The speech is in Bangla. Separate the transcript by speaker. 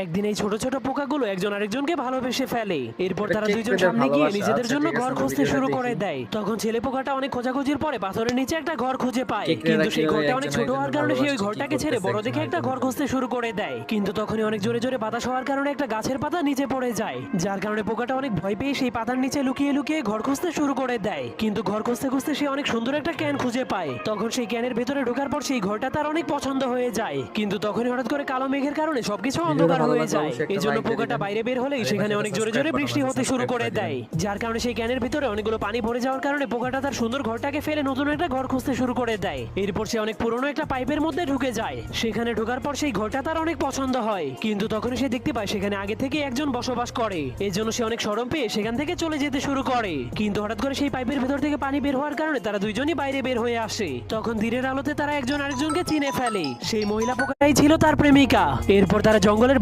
Speaker 1: একদিন এই ছোট ছোট পোকাগুলো একজন আরেকজনকে ভালোবেসে ফেলে। এরপর
Speaker 2: এটা
Speaker 1: তারা
Speaker 2: ঠিক
Speaker 1: দুইজন
Speaker 2: পেদের
Speaker 1: সামনে গিয়ে
Speaker 2: ভালোবাসা।
Speaker 1: নিজেদের
Speaker 2: আচ্ছা
Speaker 1: জন্য
Speaker 2: ঠিক আছে,
Speaker 1: ঘর
Speaker 2: আমরা
Speaker 1: খুঁজতে
Speaker 2: ভিডিওটা
Speaker 1: শুরু করে
Speaker 2: দেখি।
Speaker 1: দেয়। তখন ছেলে পোকাটা অনেক খোঁজাখুঁজির পরে পাথরের নিচে একটা ঘর খুঁজে পায়,
Speaker 2: কেকড়েরা
Speaker 1: কিন্তু সেই
Speaker 2: কিভাবে
Speaker 1: ঘরটা অনেক
Speaker 2: একজন
Speaker 1: ছোট হওয়ার
Speaker 2: আরেকজনের
Speaker 1: কারণে সে ওই
Speaker 2: ভালোবাসছে, কি
Speaker 1: ঘরটাকে ছেড়ে
Speaker 2: করতেছে
Speaker 1: বড়
Speaker 2: একজন
Speaker 1: দেখে একটা ঘর
Speaker 2: আরেকজনের জন্য।
Speaker 1: খুঁজতে শুরু করে দেয়। কিন্তু তখনই অনেক জোরে জোরে বাতাস হওয়ার কারণে একটা গাছের পাতা নিচে পড়ে যায়, যার কারণে পোকাটা অনেক ভয় পেয়ে সেই পাতার নিচে লুকিয়ে লুকিয়ে ঘর খুঁজতে শুরু করে দেয়। কিন্তু ঘর খুঁজতে খুঁজতে সে অনেক সুন্দর একটা ক্যান খুঁজে পায়। তখন সেই ক্যানের ভেতরে ঢোকার পর সেই ঘরটা তার অনেক পছন্দ হয়ে যায়। কিন্তু তখনই হঠাৎ করে কালো মেঘের কারণে সবকিছু
Speaker 2: ভিডিওটা
Speaker 1: অন্ধকার
Speaker 2: ভালো
Speaker 1: হয়ে
Speaker 2: লাগলে
Speaker 1: যায়।
Speaker 2: অবশ্যই
Speaker 1: এই
Speaker 2: একটা
Speaker 1: জন্য
Speaker 2: লাইক দিয়ে
Speaker 1: পোকাটা
Speaker 2: দিবেন।
Speaker 1: বাইরে বের হলেই
Speaker 2: আর এই
Speaker 1: সেখানে
Speaker 2: পাশে
Speaker 1: অনেক
Speaker 2: একটা
Speaker 1: জোরে
Speaker 2: সাবস্ক্রাইব
Speaker 1: জোরে
Speaker 2: বাটন
Speaker 1: বৃষ্টি
Speaker 2: আছে,
Speaker 1: হতে শুরু
Speaker 2: সাবস্ক্রাইব
Speaker 1: করে
Speaker 2: করে দিবেন।
Speaker 1: দেয়, যার কারণে সেই ক্যানের ভিতরে অনেকগুলো পানি ভরে যাওয়ার কারণে পোকাটা তার সুন্দর ঘরটাকে ফেলে নতুন একটা ঘর খুঁজতে শুরু করে দেয়। এরপর সে অনেক পুরনো একটা পাইপের মধ্যে ঢুকে যায়। সেখানে ঢোকার পর সেই ঘরটা তার অনেক পছন্দ হয়, কিন্তু তখন সে দেখতে পায় সেখানে আগে থেকে একজন বসবাস করে। এই জন্য সে অনেক শরম পেয়ে সেখান থেকে চলে যেতে শুরু করে। কিন্তু হঠাৎ করে সেই পাইপের ভেতর থেকে পানি বের হওয়ার কারণে তারা দুইজনই বাইরে বের হয়ে আসে। তখন দিনের আলোতে তারা একজন আরেকজনকে চিনে ফেলে। সেই মহিলা পোকাটাই ছিল তার প্রেমিকা। এরপর তারা জঙ্গলের